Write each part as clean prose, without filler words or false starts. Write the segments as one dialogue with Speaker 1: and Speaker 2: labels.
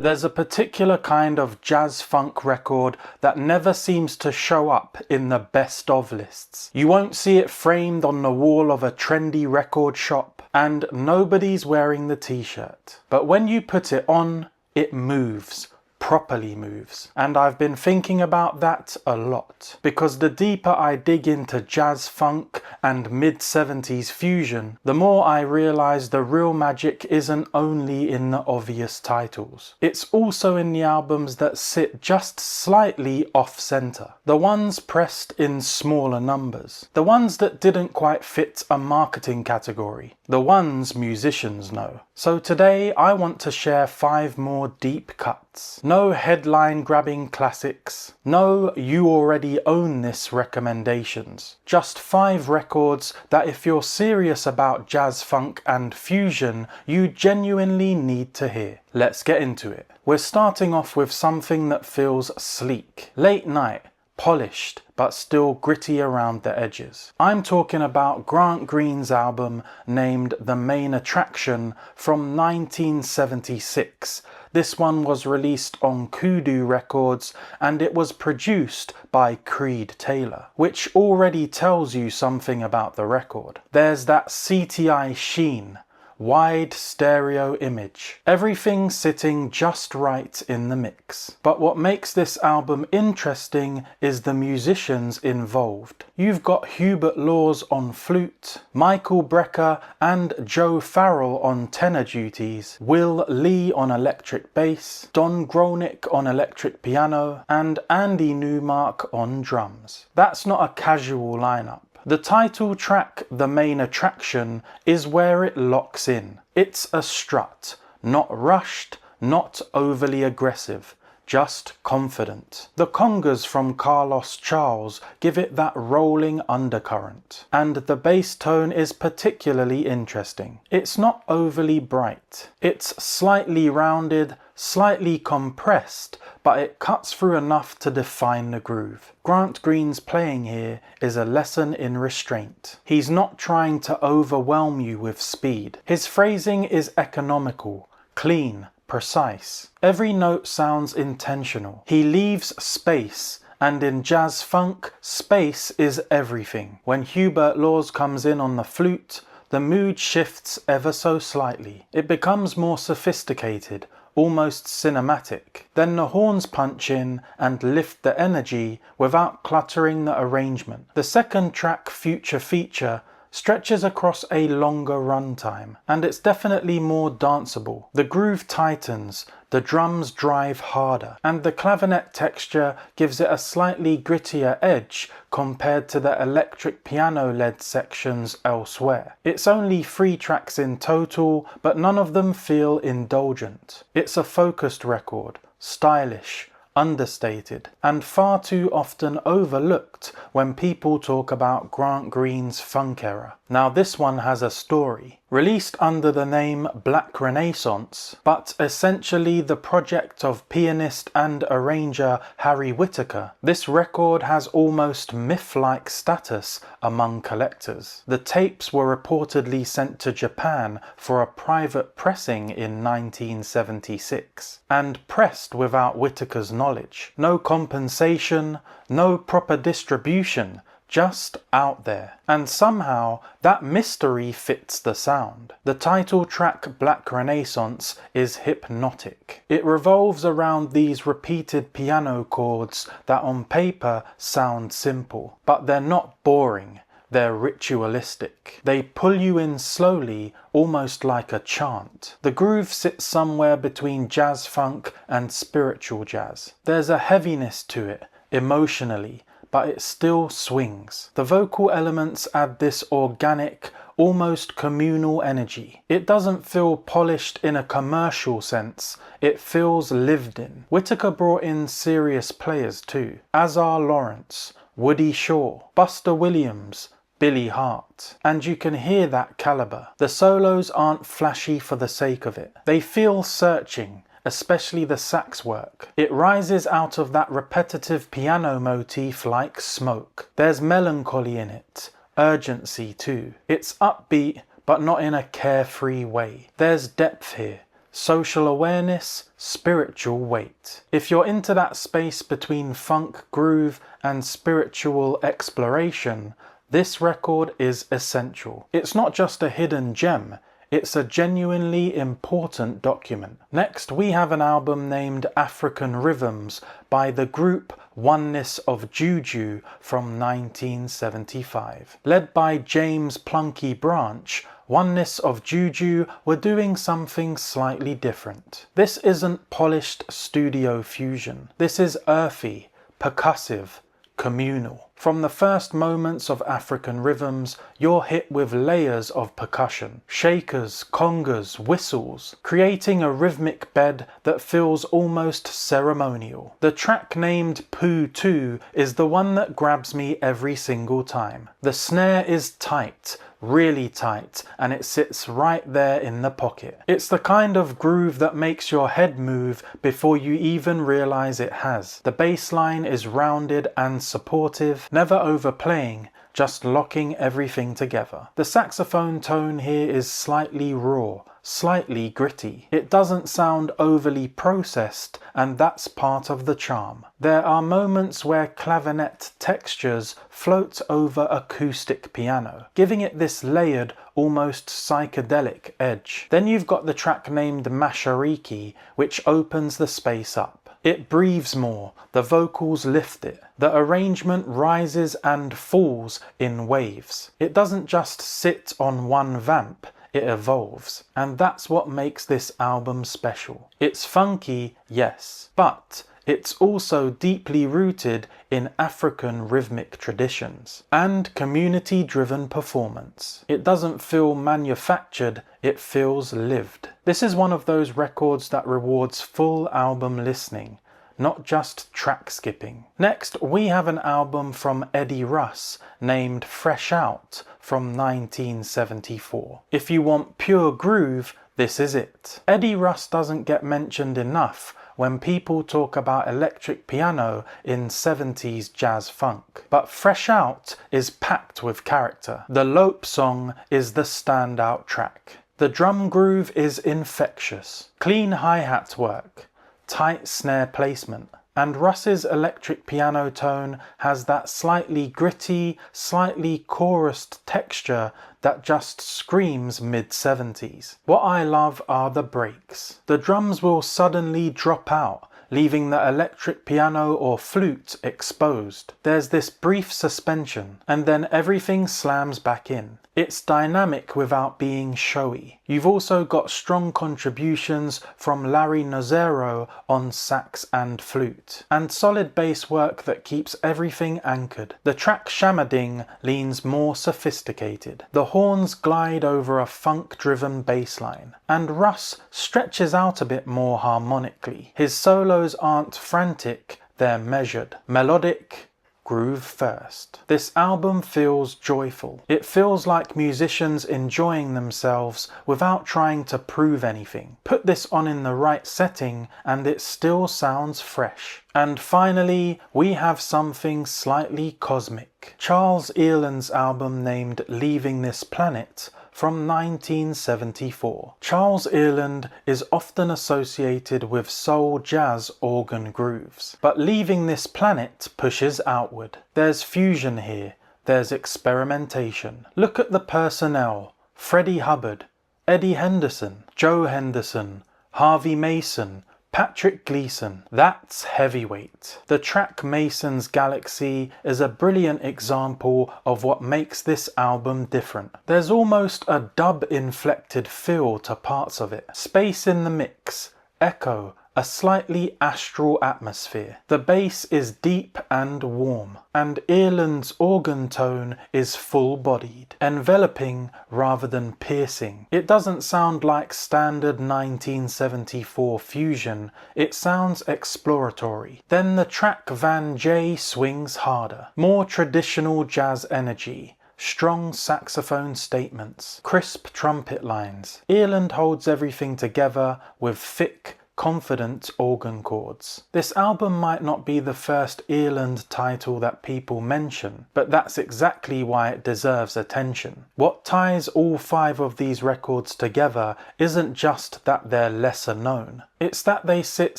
Speaker 1: There's a particular kind of jazz funk record that never seems to show up in the best of lists. You won't see it framed on the wall of a trendy record shop, and nobody's wearing the t-shirt. But when you put it on, it moves. Properly moves. And I've been thinking about that a lot, because the deeper I dig into jazz funk and mid-70s fusion, the more I realise the real magic isn't only in the obvious titles. It's also in the albums that sit just slightly off-centre. The ones pressed in smaller numbers. The ones that didn't quite fit a marketing category. The ones musicians know. So today I want to share 5 more deep cuts. No headline-grabbing classics, no you already own this recommendations. Just 5 records that if you're serious about jazz funk and fusion, you genuinely need to hear. Let's get into it. We're starting off with something that feels sleek, late night, polished, but still gritty around the edges. I'm talking about Grant Green's album named The Main Attraction from 1976. This one was released on Kudu Records and it was produced by Creed Taylor, which already tells you something about the record. There's that CTI sheen, wide stereo image, everything sitting just right in the mix. But what makes this album interesting is the musicians involved. You've got Hubert Laws on flute, Michael Brecker and Joe Farrell on tenor duties, Will Lee on electric bass, Don Gronick on electric piano, and Andy Newmark on drums. That's not a casual lineup. The title track, The Main Attraction, is where it locks in. It's a strut, not rushed, not overly aggressive, just confident. The congas from Carlos Charles give it that rolling undercurrent, and the bass tone is particularly interesting. It's not overly bright. It's slightly rounded, slightly compressed, but it cuts through enough to define the groove. Grant Green's playing here is a lesson in restraint. He's not trying to overwhelm you with speed. His phrasing is economical, clean, precise. Every note sounds intentional. He leaves space, and in jazz funk, space is everything. When Hubert Laws comes in on the flute, the mood shifts ever so slightly. It becomes more sophisticated, almost cinematic. Then the horns punch in and lift the energy without cluttering the arrangement. The second track, Future Feature, stretches across a longer runtime, and it's definitely more danceable. The groove tightens, the drums drive harder, and the clavinet texture gives it a slightly grittier edge compared to the electric piano-led sections elsewhere. It's only 3 tracks in total, but none of them feel indulgent. It's a focused record, stylish, understated, and far too often overlooked when people talk about Grant Green's funk era. Now this one has a story. Released under the name Black Renaissance, but essentially the project of pianist and arranger Harry Whitaker, this record has almost myth-like status among collectors. The tapes were reportedly sent to Japan for a private pressing in 1976, and pressed without Whitaker's knowledge. No compensation, no proper distribution, just out there. And somehow that mystery fits the sound. The title track Black Renaissance is hypnotic. It revolves around these repeated piano chords that on paper sound simple, but they're not boring. They're ritualistic. They pull you in slowly, almost like a chant. The groove sits somewhere between jazz funk and spiritual jazz. There's a heaviness to it, emotionally, but it still swings. The vocal elements add this organic, almost communal energy. It doesn't feel polished in a commercial sense, it feels lived in. Whitaker brought in serious players too. Azar Lawrence, Woody Shaw, Buster Williams, Billy Hart. And you can hear that caliber. The solos aren't flashy for the sake of it. They feel searching, especially the sax work. It rises out of that repetitive piano motif like smoke. There's melancholy in it, urgency too. It's upbeat, but not in a carefree way. There's depth here, social awareness, spiritual weight. If you're into that space between funk groove and spiritual exploration, this record is essential. It's not just a hidden gem, it's a genuinely important document. Next, we have an album named African Rhythms by the group Oneness of Juju from 1975. Led by James Plunky Branch, Oneness of Juju were doing something slightly different. This isn't polished studio fusion. This is earthy, percussive, communal. From the first moments of African Rhythms, you're hit with layers of percussion, shakers, congas, whistles, creating a rhythmic bed that feels almost ceremonial. The track named Poo 2 is the one that grabs me every single time. The snare is tight, really tight, and it sits right there in the pocket. It's the kind of groove that makes your head move before you even realize it has. The bass line is rounded and supportive, never overplaying, just locking everything together. The saxophone tone here is slightly raw, slightly gritty. It doesn't sound overly processed, and that's part of the charm. There are moments where clavinet textures float over acoustic piano, giving it this layered, almost psychedelic edge. Then you've got the track named Mashariki, which opens the space up. It breathes more, the vocals lift it. The arrangement rises and falls in waves. It doesn't just sit on one vamp, it evolves. And that's what makes this album special. It's funky, yes, but it's also deeply rooted in African rhythmic traditions and community-driven performance. It doesn't feel manufactured, it feels lived. This is one of those records that rewards full album listening, not just track skipping. Next, we have an album from Eddie Russ named Fresh Out from 1974. If you want pure groove, this is it. Eddie Russ doesn't get mentioned enough when people talk about electric piano in 70s jazz funk. But Fresh Out is packed with character. The Lope song is the standout track. The drum groove is infectious. Clean hi-hat work, tight snare placement, and Russ's electric piano tone has that slightly gritty, slightly chorused texture that just screams mid-70s. What I love are the breaks. The drums will suddenly drop out, leaving the electric piano or flute exposed. There's this brief suspension, and then everything slams back in. It's dynamic without being showy. You've also got strong contributions from Larry Nozero on sax and flute, and solid bass work that keeps everything anchored. The track Shamading leans more sophisticated. The horns glide over a funk-driven bass line, and Russ stretches out a bit more harmonically. His solos aren't frantic, they're measured, melodic, groove first. This album feels joyful. It feels like musicians enjoying themselves without trying to prove anything. Put this on in the right setting and it still sounds fresh. And finally, we have something slightly cosmic. Charles Earland's album named Leaving This Planet from 1974. Charles Earland is often associated with soul jazz organ grooves, but Leaving This Planet pushes outward. There's fusion here, there's experimentation. Look at the personnel: Freddie Hubbard, Eddie Henderson, Joe Henderson, Harvey Mason, Patrick Gleason. That's heavyweight. The track Mason's Galaxy is a brilliant example of what makes this album different. There's almost a dub-inflected feel to parts of it. Space in the mix, echo, a slightly astral atmosphere. The bass is deep and warm, and Earland's organ tone is full-bodied, enveloping rather than piercing. It doesn't sound like standard 1974 fusion, it sounds exploratory. Then the track Van J swings harder. More traditional jazz energy, strong saxophone statements, crisp trumpet lines. Earland holds everything together with thick, confident organ chords. This album might not be the first Earland title that people mention, but that's exactly why it deserves attention. What ties all 5 of these records together isn't just that they're lesser known. It's that they sit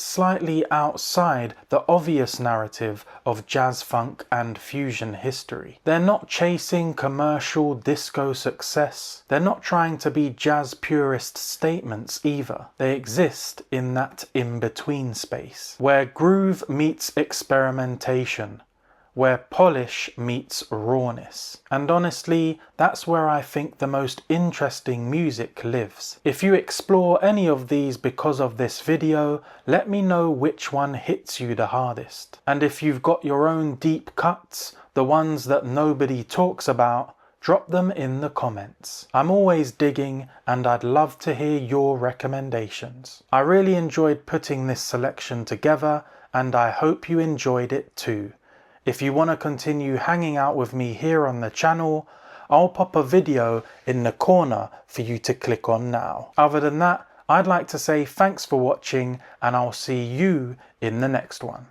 Speaker 1: slightly outside the obvious narrative of jazz, funk and fusion history. They're not chasing commercial disco success. They're not trying to be jazz purist statements either. They exist in that in-between space, where groove meets experimentation, where polish meets rawness. And honestly, that's where I think the most interesting music lives. If you explore any of these because of this video, let me know which one hits you the hardest. And if you've got your own deep cuts, the ones that nobody talks about, drop them in the comments. I'm always digging and I'd love to hear your recommendations. I really enjoyed putting this selection together and I hope you enjoyed it too. If you want to continue hanging out with me here on the channel, I'll pop a video in the corner for you to click on now. Other than that, I'd like to say thanks for watching and I'll see you in the next one.